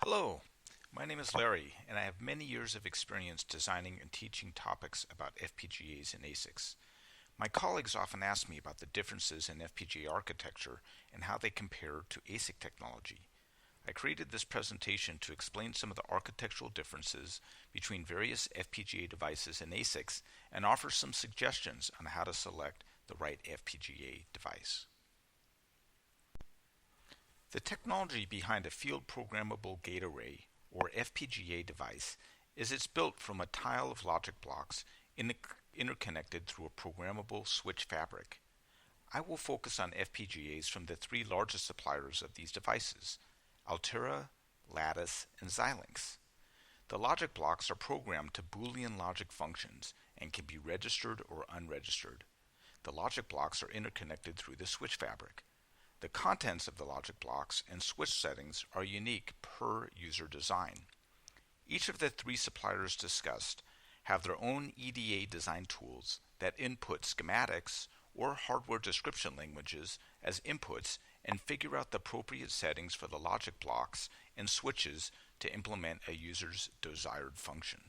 Hello, my name is Larry, and I have many years of experience designing and teaching topics about FPGAs and ASICs. My colleagues often ask me about the differences in FPGA architecture and how they compare to ASIC technology. I created this presentation to explain some of the architectural differences between various FPGA devices and ASICs and offer some suggestions on how to select the right FPGA device. The technology behind a field-programmable gate array, or FPGA device, is it's built from a tile of logic blocks interconnected through a programmable switch fabric. I will focus on FPGAs from the three largest suppliers of these devices, Altera, Lattice, and Xilinx. The logic blocks are programmed to Boolean logic functions and can be registered or unregistered. The logic blocks are interconnected through the switch fabric. The contents of the logic blocks and switch settings are unique per user design. Each of the three suppliers discussed have their own EDA design tools that input schematics or hardware description languages as inputs and figure out the appropriate settings for the logic blocks and switches to implement a user's desired function.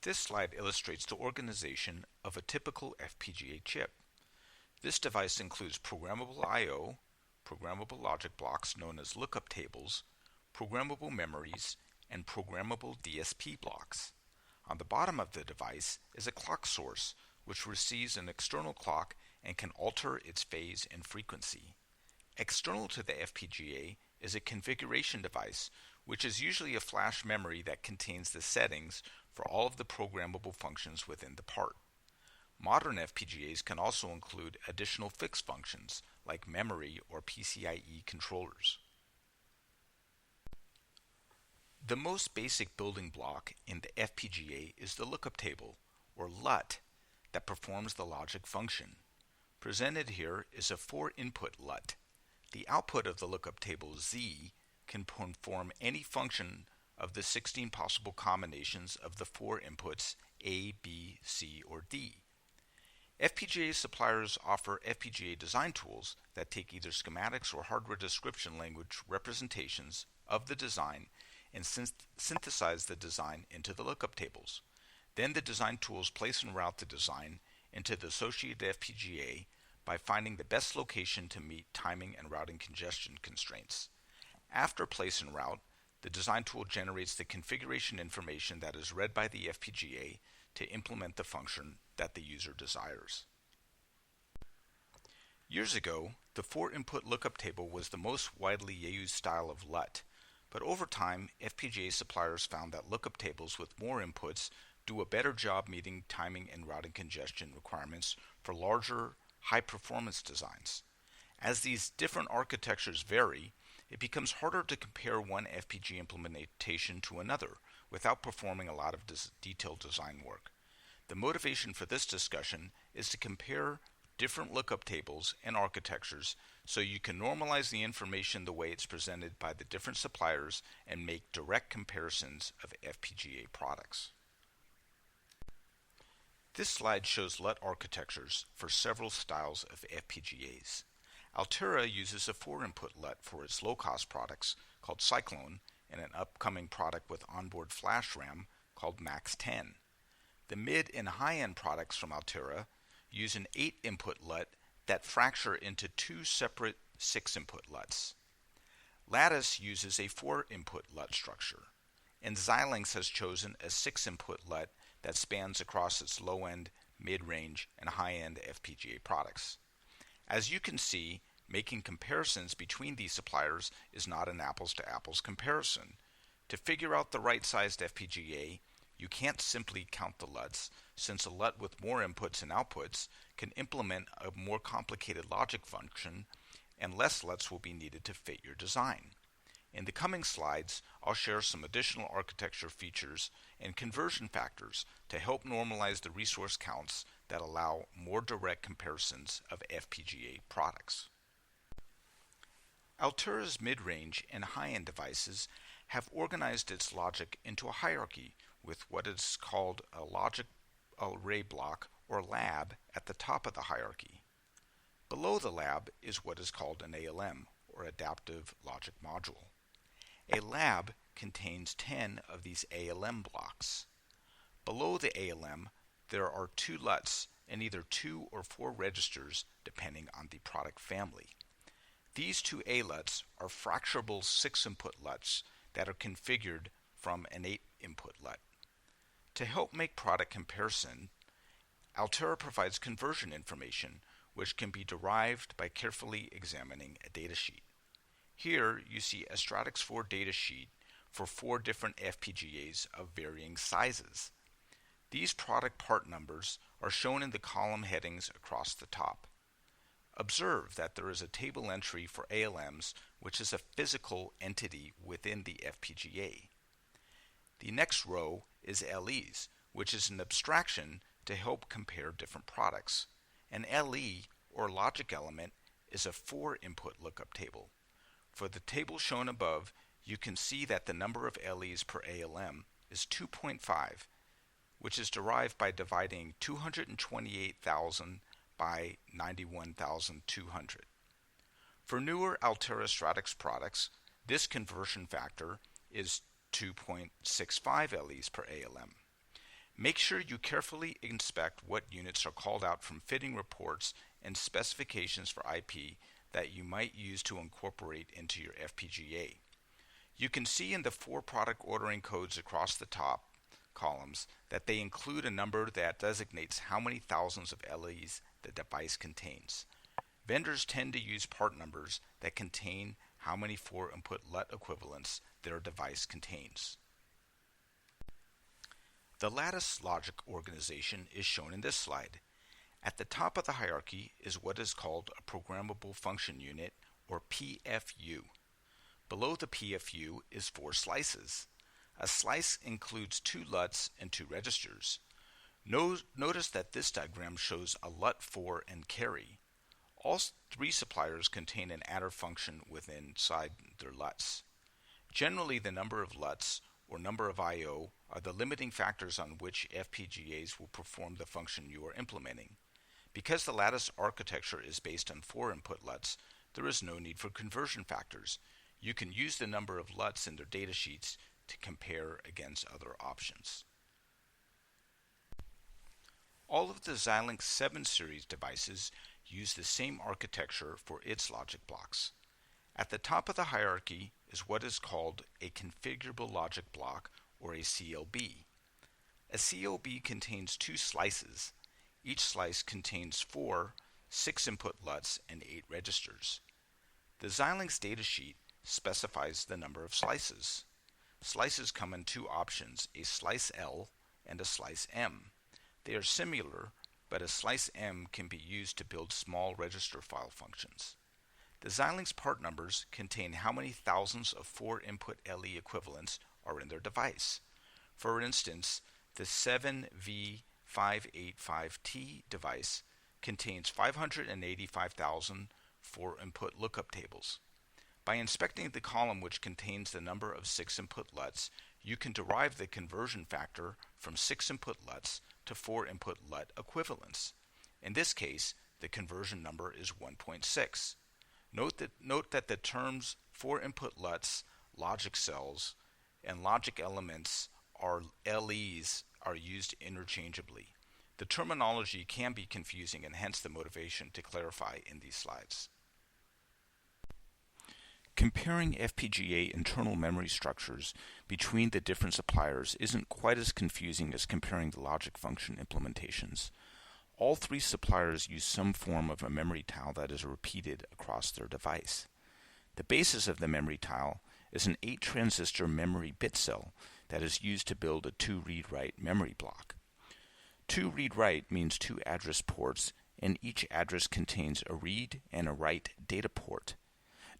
This slide illustrates the organization of a typical FPGA chip. This device includes programmable I/O, programmable logic blocks known as lookup tables, programmable memories, and programmable DSP blocks. On the bottom of the device is a clock source, which receives an external clock and can alter its phase and frequency. External to the FPGA is a configuration device, which is usually a flash memory that contains the settings for all of the programmable functions within the part. Modern FPGAs can also include additional fixed functions like memory or PCIe controllers. The most basic building block in the FPGA is the lookup table, or LUT, that performs the logic function. Presented here is a 4-input LUT. The output of the lookup table Z can perform any function of the 16 possible combinations of the 4 inputs A, B, C, or D. FPGA suppliers offer FPGA design tools that take either schematics or hardware description language representations of the design and synthesize the design into the lookup tables. Then the design tools place and route the design into the associated FPGA by finding the best location to meet timing and routing congestion constraints. After place and route, the design tool generates the configuration information that is read by the FPGA to implement the function that the user desires. Years ago, the 4-input lookup table was the most widely used style of LUT, but over time, FPGA suppliers found that lookup tables with more inputs do a better job meeting timing and routing congestion requirements for larger, high-performance designs. As these different architectures vary, it becomes harder to compare one FPGA implementation to another without performing a lot of detailed design work. The motivation for this discussion is to compare different lookup tables and architectures so you can normalize the information the way it's presented by the different suppliers and make direct comparisons of FPGA products. This slide shows LUT architectures for several styles of FPGAs. Altera uses a 4-input LUT for its low-cost products called Cyclone and an upcoming product with onboard flash RAM called Max 10. The mid and high-end products from Altera use an 8-input LUT that fracture into two separate 6-input LUTs. Lattice uses a 4-input LUT structure, and Xilinx has chosen a 6-input LUT that spans across its low-end, mid-range, and high-end FPGA products. As you can see, making comparisons between these suppliers is not an apples-to-apples comparison. To figure out the right-sized FPGA, you can't simply count the LUTs, since a LUT with more inputs and outputs can implement a more complicated logic function, and less LUTs will be needed to fit your design. In the coming slides, I'll share some additional architecture features and conversion factors to help normalize the resource counts that allow more direct comparisons of FPGA products. Altera's mid-range and high-end devices have organized its logic into a hierarchy with what is called a logic array block or lab at the top of the hierarchy. Below the lab is what is called an ALM or adaptive logic module. A lab contains 10 of these ALM blocks. Below the ALM, there are 2 LUTs and either 2 or 4 registers depending on the product family. These 2 ALUTs are fracturable 6-input LUTs that are configured from an 8-input LUT. To help make product comparison, Altera provides conversion information which can be derived by carefully examining a datasheet. Here you see a Stratix 4 datasheet for 4 different FPGAs of varying sizes. These product part numbers are shown in the column headings across the top. Observe that there is a table entry for ALMs, which is a physical entity within the FPGA. The next row is LEs, which is an abstraction to help compare different products. An LE, or logic element, is a 4-input lookup table. For the table shown above, you can see that the number of LEs per ALM is 2.5, which is derived by dividing 228,000 by 91,200. For newer Altera Stratix products, this conversion factor is 2.65 LEs per ALM. Make sure you carefully inspect what units are called out from fitting reports and specifications for IP that you might use to incorporate into your FPGA. You can see in the 4 product ordering codes across the top columns that they include a number that designates how many thousands of LEs the device contains. Vendors tend to use part numbers that contain how many 4-input LUT equivalents their device contains. The lattice logic organization is shown in this slide. At the top of the hierarchy is what is called a programmable function unit, or PFU. Below the PFU is 4 slices. A slice includes 2 LUTs and 2 registers. Notice that this diagram shows a LUT 4 and carry. All 3 suppliers contain an adder function inside their LUTs. Generally, the number of LUTs, or number of I/O, are the limiting factors on which FPGAs will perform the function you are implementing. Because the lattice architecture is based on 4-input LUTs, there is no need for conversion factors. You can use the number of LUTs in their datasheets to compare against other options. All of the Xilinx 7 series devices use the same architecture for its logic blocks. At the top of the hierarchy is what is called a configurable logic block, or a CLB. A CLB contains 2 slices. Each slice contains 4 6-input LUTs and 8 registers. The Xilinx datasheet specifies the number of slices. Slices come in 2 options, a slice L and a slice M. They are similar, but a slice M can be used to build small register file functions. The Xilinx part numbers contain how many thousands of 4-input LE equivalents are in their device. For instance, the 7V585T device contains 585,000 4-input lookup tables. By inspecting the column which contains the number of 6-input LUTs, you can derive the conversion factor from 6-input LUTs to 4-input LUT equivalents. In this case, the conversion number is 1.6. Note that the terms 4-input LUTs, logic cells, and logic elements or LEs are used interchangeably. The terminology can be confusing, and hence the motivation to clarify in these slides. Comparing FPGA internal memory structures between the different suppliers isn't quite as confusing as comparing the logic function implementations. All 3 suppliers use some form of a memory tile that is repeated across their device. The basis of the memory tile is an 8-transistor memory bit cell that is used to build a 2 read-write memory block. 2 read-write means 2 address ports, and each address contains a read and a write data port.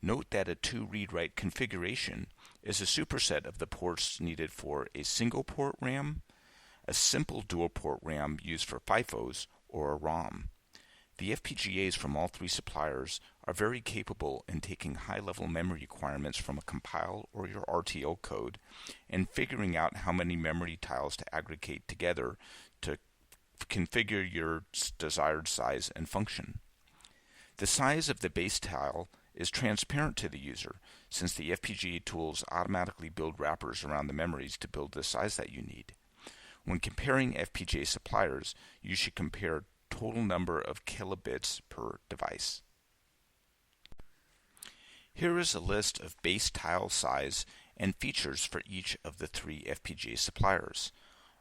Note that a 2 read-write configuration is a superset of the ports needed for a single port RAM, a simple dual port RAM used for FIFOs, or a ROM. The FPGAs from all 3 suppliers are very capable in taking high-level memory requirements from a compile or your RTL code and figuring out how many memory tiles to aggregate together to configure your desired size and function. The size of the base tile is transparent to the user, since the FPGA tools automatically build wrappers around the memories to build the size that you need. When comparing FPGA suppliers, you should compare total number of kilobits per device. Here is a list of base tile size and features for each of the 3 FPGA suppliers.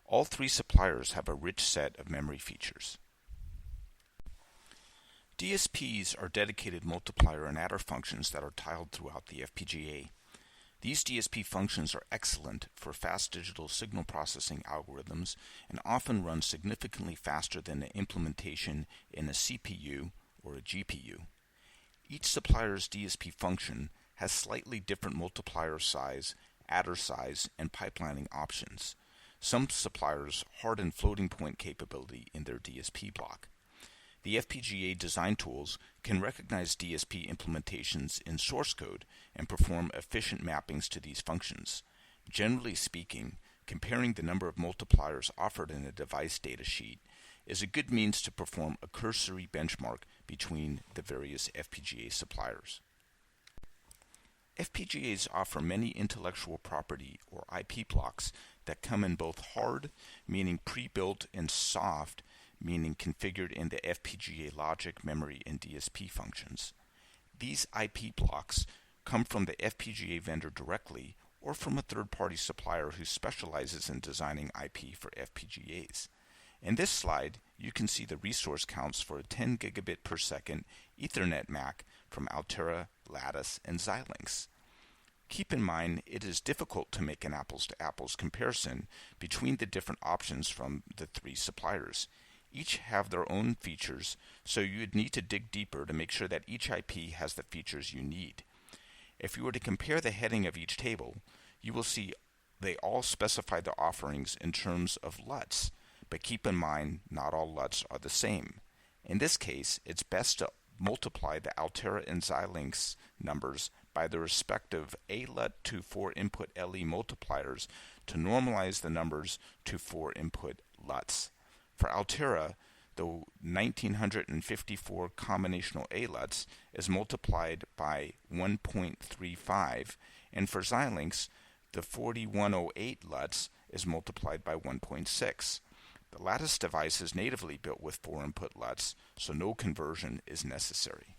All 3 suppliers have a rich set of memory features. DSPs are dedicated multiplier and adder functions that are tiled throughout the FPGA. These DSP functions are excellent for fast digital signal processing algorithms and often run significantly faster than the implementation in a CPU or a GPU. Each supplier's DSP function has slightly different multiplier size, adder size, and pipelining options. Some suppliers harden floating point capability in their DSP block. The FPGA design tools can recognize DSP implementations in source code and perform efficient mappings to these functions. Generally speaking, comparing the number of multipliers offered in a device datasheet is a good means to perform a cursory benchmark between the various FPGA suppliers. FPGAs offer many intellectual property or IP blocks that come in both hard, meaning pre-built, and soft, meaning configured in the FPGA logic, memory, and DSP functions. These IP blocks come from the FPGA vendor directly or from a third-party supplier who specializes in designing IP for FPGAs. In this slide, you can see the resource counts for a 10 gigabit per second Ethernet MAC from Altera, Lattice, and Xilinx. Keep in mind, it is difficult to make an apples-to-apples comparison between the different options from the 3 suppliers. Each have their own features, so you would need to dig deeper to make sure that each IP has the features you need. If you were to compare the heading of each table, you will see they all specify the offerings in terms of LUTs, but keep in mind not all LUTs are the same. In this case, it's best to multiply the Altera and Xilinx numbers by the respective ALUT to 4-input LE multipliers to normalize the numbers to 4-input LUTs. For Altera, the 1954 combinational ALUTs is multiplied by 1.35, and for Xilinx, the 4108 LUTs is multiplied by 1.6. The Lattice device is natively built with 4-input LUTs, so no conversion is necessary.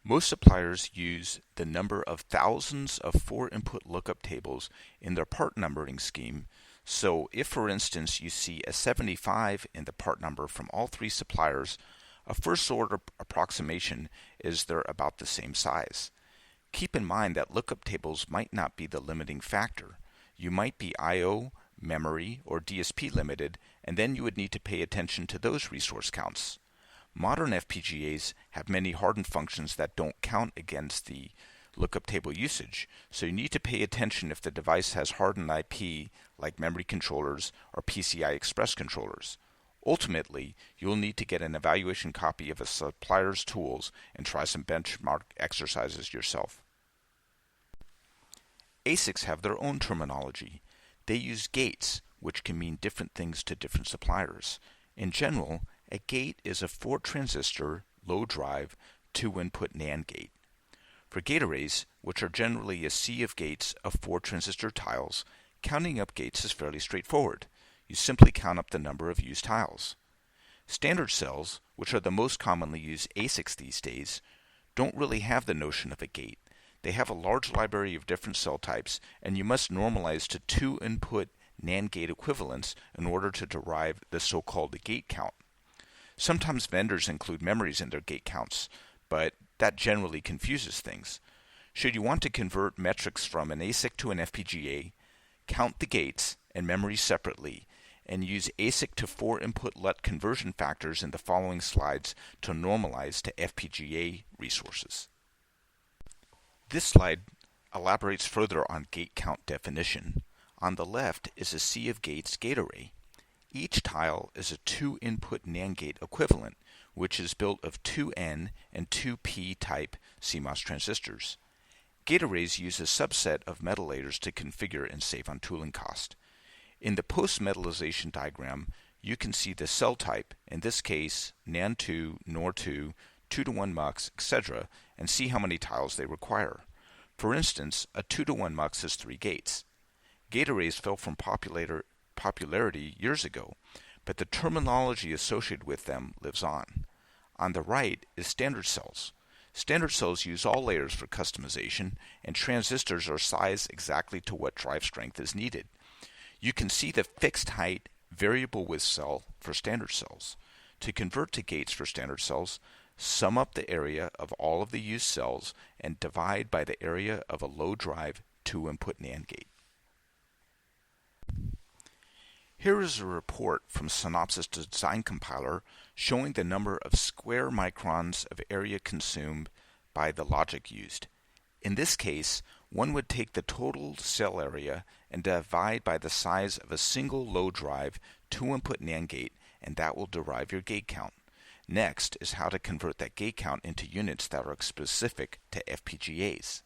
Most suppliers use the number of thousands of 4-input lookup tables in their part numbering scheme. So if, for instance, you see a 75 in the part number from all 3 suppliers, a first-order approximation is they're about the same size. Keep in mind that lookup tables might not be the limiting factor. You might be I/O, memory, or DSP limited, and then you would need to pay attention to those resource counts. Modern FPGAs have many hardened functions that don't count against the lookup table usage, so you need to pay attention if the device has hardened IP like memory controllers or PCI Express controllers. Ultimately, you will need to get an evaluation copy of a supplier's tools and try some benchmark exercises yourself. ASICs have their own terminology. They use gates, which can mean different things to different suppliers. In general, a gate is a 4-transistor, low-drive, 2-input NAND gate. For gate arrays, which are generally a sea of gates of 4-transistor tiles, counting up gates is fairly straightforward. You simply count up the number of used tiles. Standard cells, which are the most commonly used ASICs these days, don't really have the notion of a gate. They have a large library of different cell types, and you must normalize to 2-input NAND gate equivalents in order to derive the so-called gate count. Sometimes vendors include memories in their gate counts, but that generally confuses things. Should you want to convert metrics from an ASIC to an FPGA, count the gates and memories separately, and use ASIC to 4-input LUT conversion factors in the following slides to normalize to FPGA resources. This slide elaborates further on gate count definition. On the left is a sea of gates gate array. Each tile is a 2-input NAND gate equivalent, which is built of 2N and 2P type CMOS transistors. Gate arrays use a subset of metal layers to configure and save on tooling cost. In the post-metallization diagram, you can see the cell type, in this case NAND2, NOR2, 2-to-1 mux, etc., and see how many tiles they require. For instance, a 2-to-1 mux has 3 gates. Gate arrays fell from popularity years ago, but the terminology associated with them lives on. On the right is standard cells. Standard cells use all layers for customization, and transistors are sized exactly to what drive strength is needed. You can see the fixed height, variable width cell for standard cells. To convert to gates for standard cells, sum up the area of all of the used cells and divide by the area of a low drive 2-input NAND gate. Here is a report from Synopsys Design Compiler showing the number of square microns of area consumed by the logic used. In this case, one would take the total cell area and divide by the size of a single low drive 2-input NAND gate, and that will derive your gate count. Next is how to convert that gate count into units that are specific to FPGAs.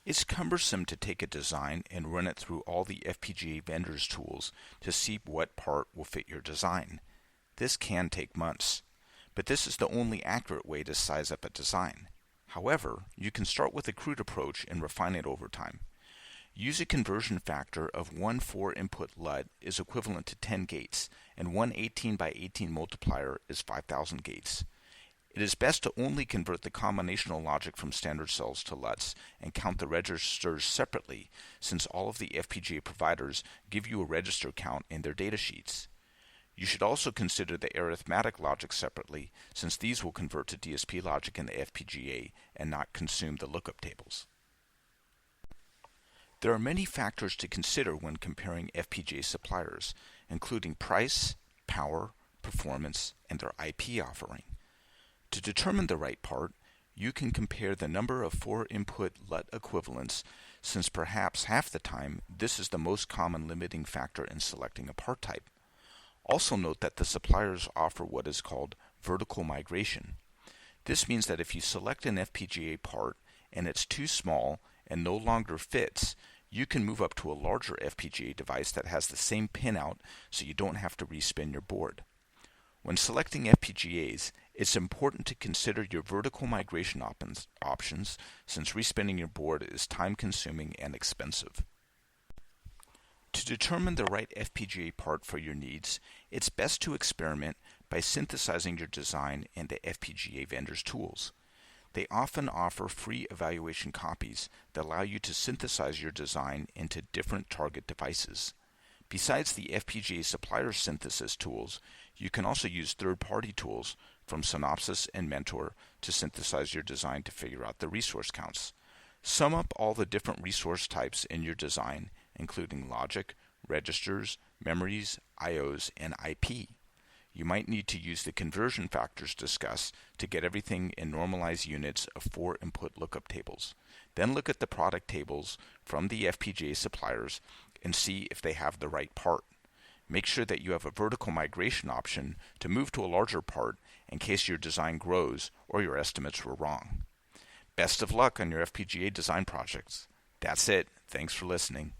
It's cumbersome to take a design and run it through all the FPGA vendors' tools to see what part will fit your design. This can take months, but this is the only accurate way to size up a design. However, you can start with a crude approach and refine it over time. Use a conversion factor of 1 4-input LUT is equivalent to 10 gates, and 1 18 by 18 multiplier is 5,000 gates. It is best to only convert the combinational logic from standard cells to LUTs and count the registers separately, since all of the FPGA providers give you a register count in their datasheets. You should also consider the arithmetic logic separately, since these will convert to DSP logic in the FPGA and not consume the lookup tables. There are many factors to consider when comparing FPGA suppliers, including price, power, performance, and their IP offering. To determine the right part, you can compare the number of 4-input LUT equivalents, since perhaps half the time this is the most common limiting factor in selecting a part type. Also note that the suppliers offer what is called vertical migration. This means that if you select an FPGA part and it's too small and no longer fits, you can move up to a larger FPGA device that has the same pinout, so you don't have to respin your board. When selecting FPGAs, it's important to consider your vertical migration options, since respinning your board is time-consuming and expensive. To determine the right FPGA part for your needs, it's best to experiment by synthesizing your design in the FPGA vendors' tools. They often offer free evaluation copies that allow you to synthesize your design into different target devices. Besides the FPGA supplier synthesis tools, you can also use third-party tools from Synopsys and Mentor to synthesize your design to figure out the resource counts. Sum up all the different resource types in your design, including logic, registers, memories, IOs, and IP. You might need to use the conversion factors discussed to get everything in normalized units of 4-input lookup tables. Then look at the product tables from the FPGA suppliers and see if they have the right part. Make sure that you have a vertical migration option to move to a larger part in case your design grows or your estimates were wrong. Best of luck on your FPGA design projects. That's it. Thanks for listening.